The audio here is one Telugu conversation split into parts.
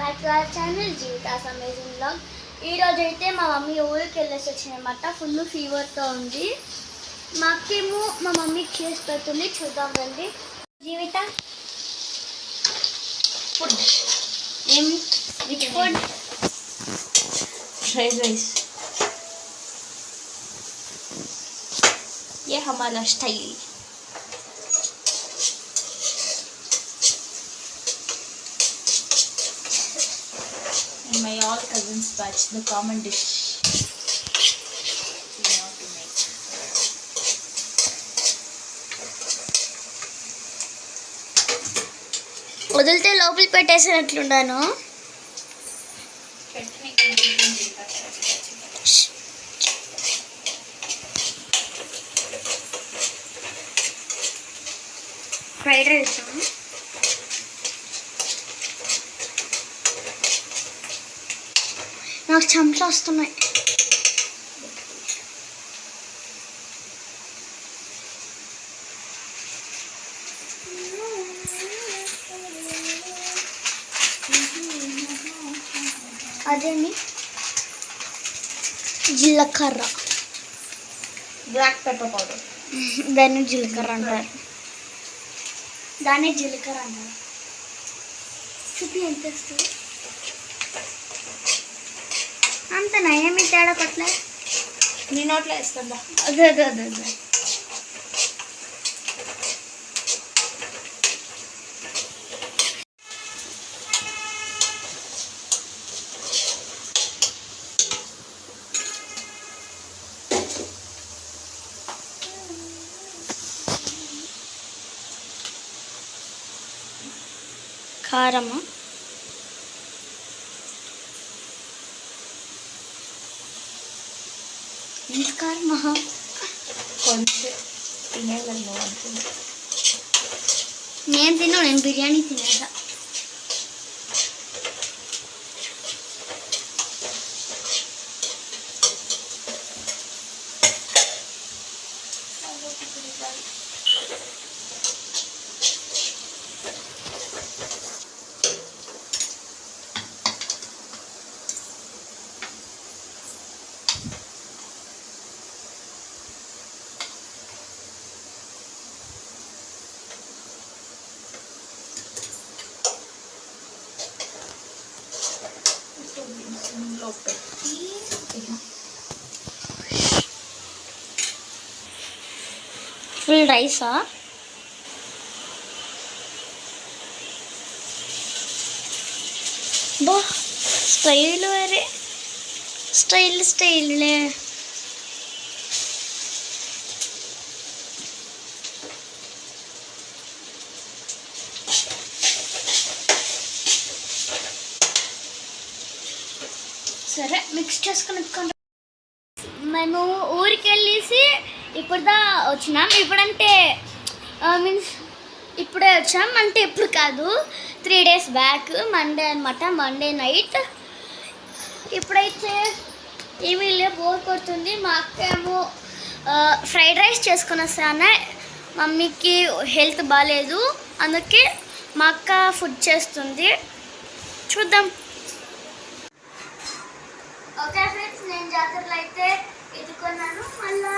బ్యాక్ టు అవర్ ఛానల్ జీవితాస్ అమేజింగ్ బ్లాగ్. ఈరోజు అయితే మా మమ్మీ ఊరికి వెళ్ళేసి వచ్చిందన్నమాట. ఫుల్ ఫీవర్తో ఉంది. మాకేమో మా మమ్మీ చేసి పెడుతుంది, చూద్దాం రండి. జీవిత ఫుడ్ ఏం ఫుడ్? फ्राइड राइस, ये हमारा style. And my all cousins batch the common dish we know to make. వదిలితే లోపల పెట్టేసినట్లుండాను. ఫ్రైడ్ రైస్ నాకు చెమటలు వస్తున్నాయి. అదేమి జీలకర్ర, బ్లాక్ పెప్పర్ పౌడర్. దాన్ని జీలకర్ర అంటారు. దాన్ని జీలకర్ర అంటారు. చూపి ఎంత వస్తుంది అంతనా? ఏమి తేడా కొట్లే? నీ నోట్లో వేస్తుందా? అదే అదే అదే అదే. కారమా? ఎంత కారమా? కొంచెం తినేయాలను అనుకుంటా. నేను తిన్నా, నేను బిర్యానీ తినేసా. ఫుల్ రైసా? బా స్టైల్ వేరే, స్టైల్ స్టైల్లే. సరే మిక్స్ చేసుకుని మేము ఊరికి వెళ్ళేసి ఇప్పుడుదా వచ్చినాం. ఇప్పుడంటే మీన్స్ ఇప్పుడే వచ్చాం, అంటే ఇప్పుడు కాదు, 3 days బ్యాక్, మండే అనమాట. Monday night. ఇప్పుడైతే ఏమీ లేదు, బోర్ కొడుతుంది. మా అక్క ఏమో ఫ్రైడ్ రైస్ చేసుకుని వస్తానే. మమ్మీకి హెల్త్ బాగాలేదు, అందుకే మా అక్క ఫుడ్ చేస్తుంది. చూద్దాం. ఓకే ఫ్రెండ్స్, నేను జాతరలో అయితే ఇది కొన్నాను. మళ్ళా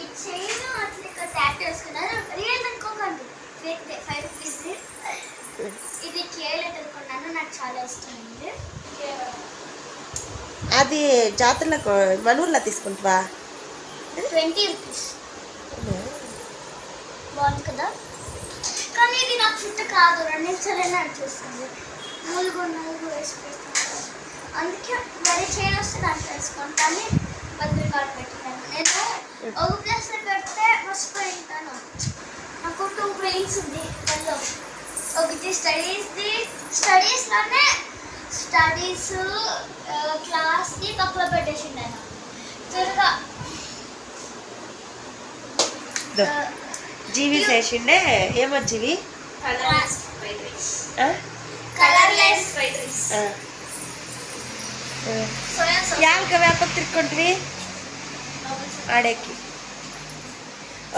ఈ చైన్ అట్లా ఇక్కడ ట్యాట్ వేసుకున్నాను. రియల్ అనుకోకండి, ఫేక్ 5 rupees. ఇది కేఎల్ కొన్నాను, నాకు చాలా ఇష్టం ఉంది. అది జాతరలో మనూర్లో తీసుకుంటావా? 20 rupees. బాగుంది కదా, కానీ ఇది నాకు ఫిట్ కాదు. 2 నిమిషాలైనా అనిపిస్తుంది. 4 వేసి పెడతాను, అందుకే మరి చైన్ వస్తే దాంట్లో వేసుకోండి. కానీ బద్రీ కార్డ్ పెట్టాను. నేను ఒక ప్లేస్లో పెడితే మర్చిపోయి ఉంటాను. నాకు 2 బ్రెయిన్స్ ఉంది దానిలో. ఒకటి స్టడీస్ది, స్టడీస్లోనే స్టడీస్ క్లాస్ది పక్కలో పెట్టేసిండాను. త్వరగా జీవి చేసిండే. ఏమో జీవి? Colourless fried rice. యాంక వ్యాప తిరుక్కుంటువి ఆడేకి.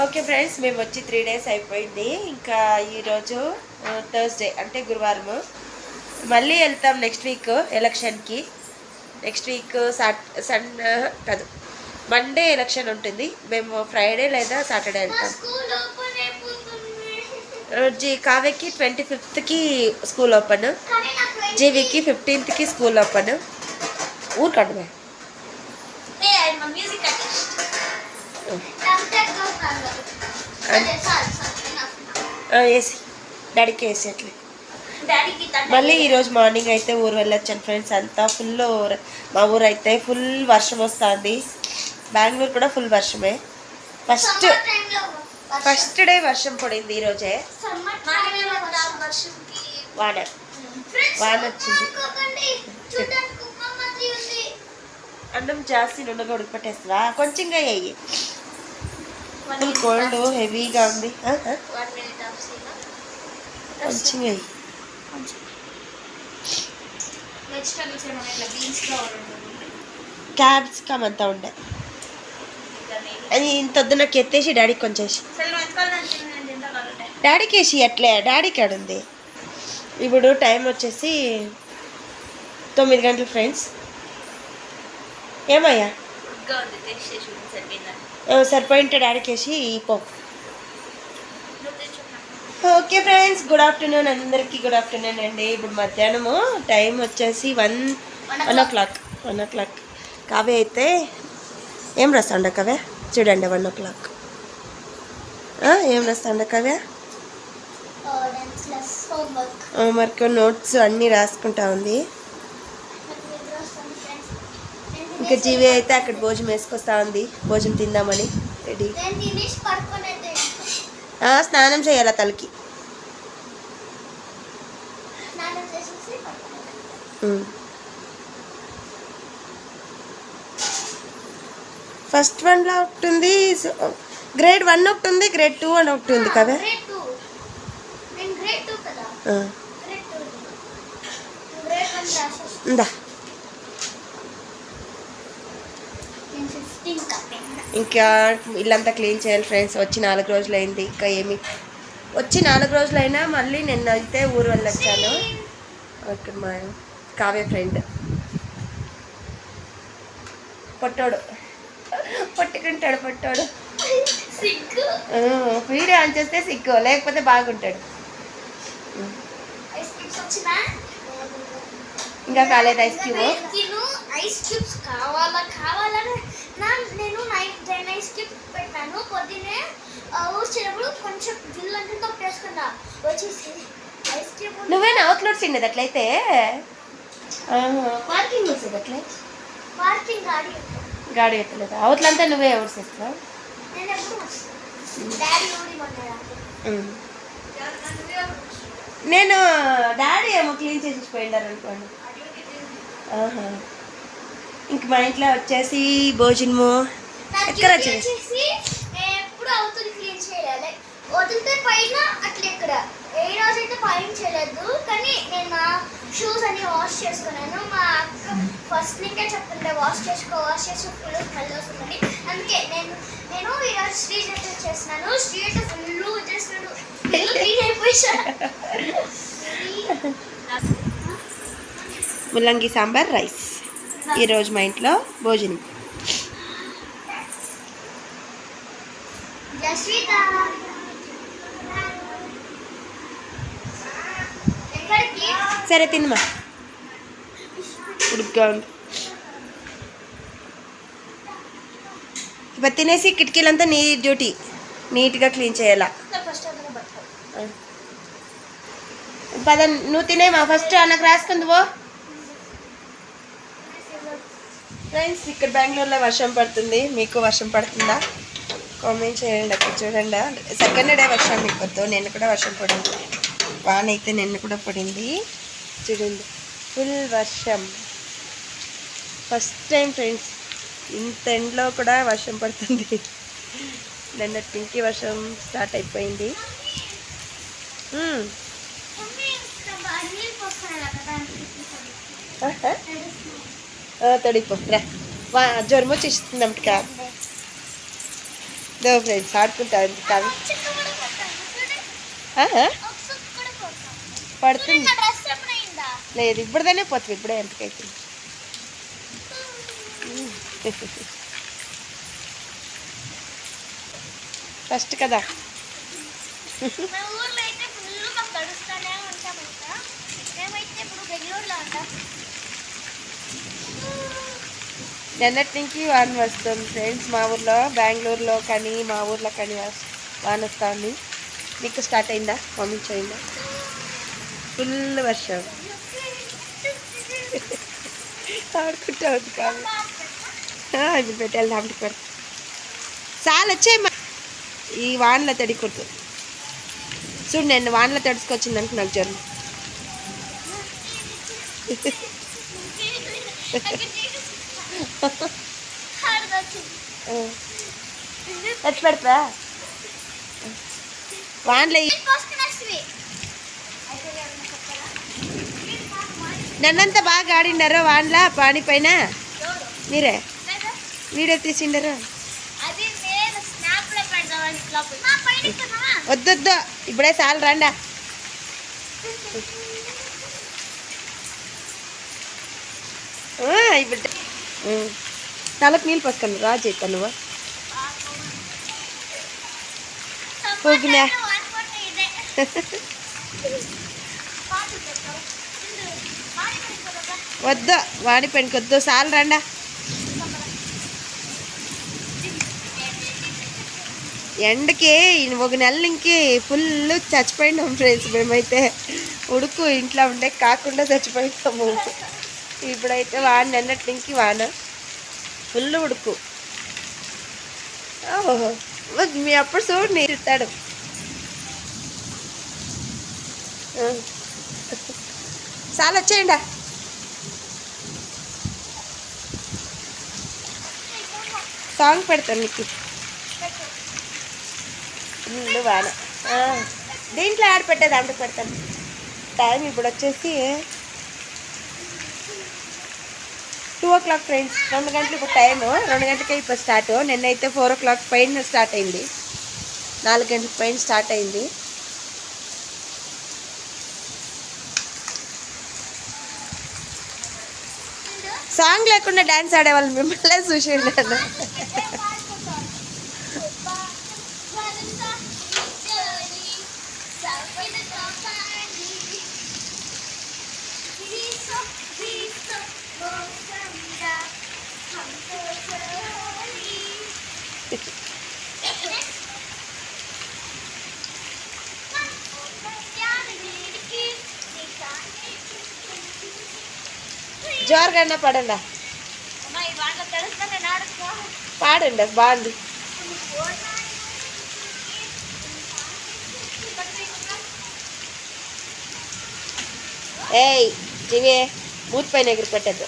ఓకే ఫ్రెండ్స్, మేము వచ్చి 3 days అయిపోయింది. ఇంకా ఈరోజు థర్స్డే అంటే గురువారము. మళ్ళీ వెళ్తాం నెక్స్ట్ వీక్ ఎలక్షన్కి. నెక్స్ట్ వీక్ కాదు, మండే ఎలక్షన్ ఉంటుంది. మేము ఫ్రైడే లేదా సాటర్డే వెళ్తాం. కావ్యకి 25కి స్కూల్ ఓపెన్, జీవికి 15కి స్కూల్ ఓపెన్. ఊరుకండి వేసి డాడీకి వేసి అట్లే. మళ్ళీ ఈరోజు మార్నింగ్ అయితే ఊరు వెళ్ళొచ్చాను ఫ్రెండ్స్. అంతా ఫుల్ మా ఊరు అయితే ఫుల్ వర్షం వస్తుంది. బెంగళూరు కూడా ఫుల్ వర్షమే. ఫస్ట్ డే వర్షం పడింది ఈరోజే. వాన వచ్చింది. అన్నం జాస్తి నుండగా ఉడికిపెట్టేస్తావా? కొంచెంగా అయ్యి. ఫుల్ కోల్డ్ హెవీగా ఉంది. కొంచెం అయ్యి. క్యాప్సికమ్ అంతా ఉండే అది ఇంత నాకు ఎత్తేసి డాడీకి కొంచెం డాడీకి వేసి అట్లే. డాడీకి ఆడుంది. ఇప్పుడు టైం వచ్చేసి 9 గంటలు ఫ్రెండ్స్. ఏమయ్యా సరిపోయింటే డాడీకి వేసి పో. ఓకే ఫ్రెండ్స్, గుడ్ ఆఫ్టర్నూన్ అందరికీ. గుడ్ ఆఫ్టర్నూన్ అండి. ఇప్పుడు మధ్యాహ్నము టైం వచ్చేసి 1 o'clock. కావ్య అయితే ఏం రాస్తాండ కావ్య? చూడండి 1 o'clock. ఏం రాస్తాండ కావ్య? హోంవర్క్ నోట్స్ అన్నీ రాసుకుంటా ఉంది. ఇంకా జీవి అయితే అక్కడ భోజనం వేసుకొస్తా ఉంది. భోజనం తిందామని రెడీ. స్నానం చేయాల తలకి. ఫస్ట్ 1లో ఒకటి ఉంది, గ్రేడ్ 1 ఒకటి ఉంది, గ్రేడ్ 2 అని ఒకటి ఉంది కదా. ఉందా? ఇంకా ఇల్లంతా క్లీన్ చేయాలి ఫ్రెండ్స్. వచ్చి 4 రోజులు అయింది. ఇంకా ఏమి వచ్చి 4 రోజులైనా మళ్ళీ నిన్న అయితే ఊరు వెళ్ళొచ్చాను. అక్కడ మా కావ్య ఫ్రెండ్ పొట్టుకుంటాడు పొట్టోడు. వీడియో ఆన్ చేస్తే సిగ్గు, లేకపోతే బాగుంటాడు. ఇంకా కాలేదు ఐస్ క్యూబ్. ఐస్ క్యూబ్స్ కావాలని నేను 9 ఐస్ క్యూబ్స్ పెట్టాను. పొద్దున్నే ఊడ్చేటప్పుడు కొంచెం గిల్లు అంటే తప్పేసుకున్నా. వచ్చేసి ఐస్ క్యూబ్ నువ్వేనా అవుట్లోడ్స్ ఉండేది అట్లయితే? పార్కింగ్ వస్తుంది అట్లే. పార్కింగ్ గాడి ఎత్తలేదు. అవుట్లంతా నువ్వే ఊడ్చేస్తావు? నేను డాడీ ఏమో క్లీన్ చేసి పోయిండారు అనుకోండి. ఇంక మా ఇంట్లో వచ్చేసి భోజనము ఎక్కడ వచ్చేసి ఎప్పుడు అవుతుంది క్లీన్ చేయాలి. వదిలితే పైన అట్లా ఎక్కడ ఏ రోజైతే పైన చేయలేదు. కానీ నేను నా షూస్ అన్ని వాష్ చేసుకున్నాను. మా అక్క ఫస్ట్ నుండే చెప్తుంటే వాష్ చేసి ఫుల్ స్మెల్ వస్తుందని. అందుకే నేను ఈరోజు స్ట్రీట్ అయితే చేస్తున్నాను. స్ట్రీట్ ఫుల్ వచ్చేస్తున్నాడు. క్లీన్ అయిపోయాను. ముల్లంగి సాంబార్ రైస్ ఈరోజు మా ఇంట్లో భోజనం. సరే తినమా, ఉడుగ్గా ఉంది. ఇప్పుడు తినేసి కిటికీలంతా నీ డ్యూటీ నీట్గా క్లీన్ చేయాలా. పద నువ్వు తినేమా ఫస్ట్. నాకు రాసుకుందువో. ఫ్రెండ్స్, ఇక్కడ బెంగళూరులో వర్షం పడుతుంది. మీకు వర్షం పడుతుందా? కామెంట్ చేయండి. అక్కడ చూడండి, సెకండ్ డే వర్షం మీకు. నిన్న కూడా వర్షం పడింది. వాన అయితే నిన్న కూడా పడింది. చూడండి ఫుల్ వర్షం. ఫస్ట్ టైం ఫ్రెండ్స్ ఇంత ఎండలో కూడా వర్షం పడుతుంది. నిన్నటి నుంచి వర్షం స్టార్ట్ అయిపోయింది. తడిపో రా. జ్వరం వచ్చేస్తుంది అమ్మటికా. దో ఫ్రెండ్స్ ఆడుకుంటా కాదు పడుతుంది. లేదు ఇప్పుడుదానే పోతుంది, ఇప్పుడే ఎంతకైతే. ఫస్ట్ కదా. మా ఊర్లో అయితే ఫుల్ మాకు తడుస్తూనే ఉంటాం ఇంకా. మేమైతే ఇప్పుడు బెంగళూరులో ఉంటాం. నిన్నటి నుంచి వాన వస్తుంది ఫ్రెండ్స్ మా ఊర్లో. బెంగళూరులో కానీ మా ఊర్లో కానీ వాన వస్తుంది. మీకు స్టార్ట్ అయిందా? కామెంట్స్ అయిందా? ఫుల్ వర్షం ఆడుకుంటా ఉంది కాదు. ఇది పెట్టాలి దాంట్లో పెడతా. చాలా వచ్చాయమ్మా ఈ వానలో తడికొట్టు. చూడు నేను వానలో తడుచుకొచ్చిందంటే నాకు జ్వరం. తెచ్చి పెడతా వానలో. నన్నంతా బాగా ఆడిండారు వానలా పాని పైన. మీరే వీడియో తీసిండారు. వద్దొద్దు ఇప్పుడే చాలు రండా. ఇప్పుడు తలకు నీళ్ళు పోసుకొని రాజు అవుతా నువ్వు. పోగినా వద్దు వాడి పనికి వద్దు చాలు రండా. ఎండకి ఒక నెల ఇంకి ఫుల్ చచ్చిపోయినాం ఫ్రెండ్స్. మేమైతే ఉడుకు ఇంట్లో ఉండే కాకుండా చచ్చిపోయినాము. ఇప్పుడైతే వాన నిన్నటి నుంచి వాన ఫుల్ ఉడుకు. ఓహో మీ అప్పుడు చూడు నీరు ఇస్తాడు. చాలా వచ్చేయండి. సాంగ్ పెడతాను నీకు. ఫుల్ వాన. దీంట్లో ఆడ పెట్టేది దాంట్లో పెడతాను. టైం ఇప్పుడు వచ్చేసి 2 o'clock ఫ్రెండ్స్. 2 గంటలు ఇప్పుడు టైము. 2 గంటలకే ఇప్పుడు స్టార్ట్. నిన్నైతే 4 o'clock పైన స్టార్ట్ అయింది. 4 గంటల పైన స్టార్ట్ అయింది. సాంగ్ లేకుండా డ్యాన్స్ ఆడేవాళ్ళు మిమ్మల్ని చూసిండాను. జోరుగా పడండి. పాడండి బాగుంది. ఏయ్ ఇవే మూతి పైన ఎగిరి పెట్టద్దు.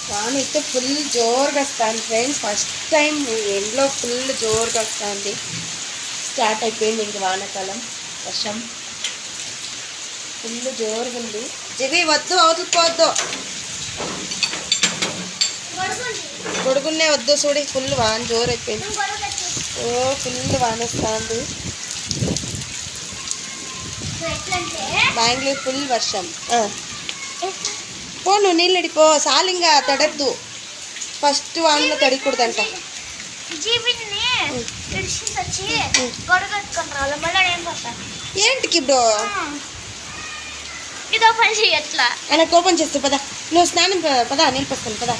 వాన అయితే ఫుల్ జోరుగా వస్తుంది ఫ్రెండ్స్. ఫస్ట్ టైం ఎండ్లో ఫుల్ జోరుగా వస్తుంది. స్టార్ట్ అయిపోయింది ఇంక వానాకాలం. వర్షం ఫుల్ జోరుగా ఉంది. జివి వద్దు అవతలిపోవద్దు. గొడుగునే వద్దు. చూడి ఫుల్ వాన జోరు అయిపోయింది. ఓ ఫుల్ వాన వస్తుంది. బెంగళూరు ఫుల్ వర్షం. పో నువ్వు నీళ్ళు అడిపో. సాలింగా తడద్దు. ఫస్ట్ వానలో తడికూడదంట. ఏంటికి ఇప్పుడు ఇదో పని చేయట్లా. ఆయన కోపం చేస్తే పదా నువ్వు స్నానం పదా నీళ్ళు పోస్తాను పదా.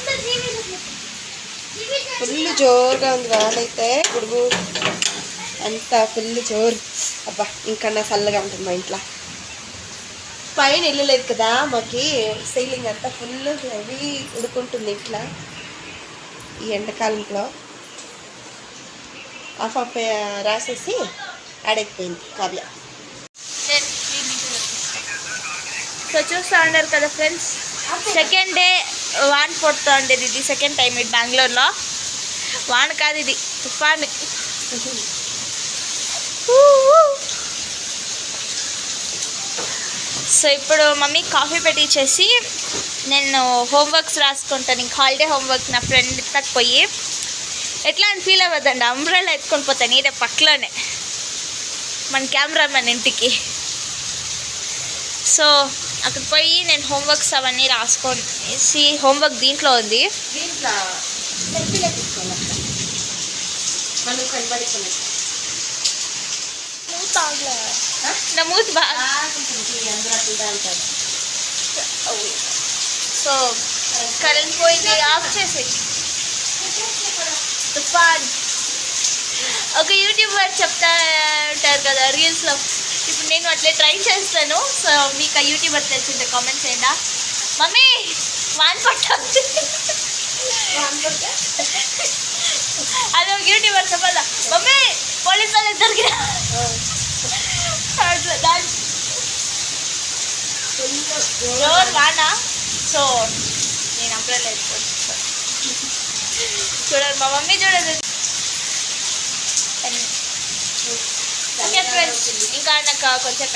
ఫుల్ జోరుగా ఉంది వాన అయితే. గుడుగు అంతా ఫుల్ జోరు. అబ్బా ఇంకా చల్లగా ఉంటుంది మా ఇంట్లో. పైన ఇల్లు లేదు కదా మాకి. సీలింగ్ అంతా ఫుల్ హెవీ ఉడుకుంటుంది ఇంట్లో ఈ ఎండాకాలంలో. ఆఫ్ రాసేసి ఆడైపోయింది కావ్య. సో చూస్తూ ఉన్నారు కదా ఫ్రెండ్స్, సెకండ్ డే వాన పడుతూ ఉండేది. ఇది సెకండ్ టైం ఇది బెంగళూరులో. వాన కాదు ఇది తుఫాను. సో ఇప్పుడు మమ్మీ కాఫీ పెట్టించేసి నేను హోంవర్క్స్ రాసుకుంటాను. ఇంక హాలిడే హోంవర్క్ నా ఫ్రెండ్ తక్కువ పోయి ఎట్లా అని ఫీల్ అవ్వద్దండి, అంబ్రెల్లా ఎత్తుకొని పోతాను నీరే పక్కలోనే మన కెమెరామెన్ ఇంటికి. సో అక్కడ పోయి నేను హోంవర్క్స్ అవన్నీ రాసుకొని హోంవర్క్ దీంట్లో ఉంది. దీంట్లో సెల్ఫీలో తీసుకోవాలి అక్క. మనం కనబడుకున్నాం నా మూతి బాగా. అందరూ అట్లా అంటారు. సో కరెంట్ పోయింది, ఆఫ్ చేసి తుఫాన్. ఒక యూట్యూబర్ చెప్తా ఉంటారు కదా రీల్స్లో, ఇప్పుడు నేను అట్లే ట్రై చేస్తాను. సో మీకు ఆ యూట్యూబర్ తెలిసింటే కామెంట్ చేయండి. మమ్మీ వాన్ పట్ట అది ఒక యూట్యూబర్ చెప్పాలా, మమ్మీ పోలీసు వాళ్ళు దొరికిన జోర్ వానా. సో నేను అంబ్రెల్లా వేసుకుంటాను. చూడండి మా మమ్మీ చూడండి. ఓకే ఫ్రెండ్స్, ఇంకా నాకు కొంచెం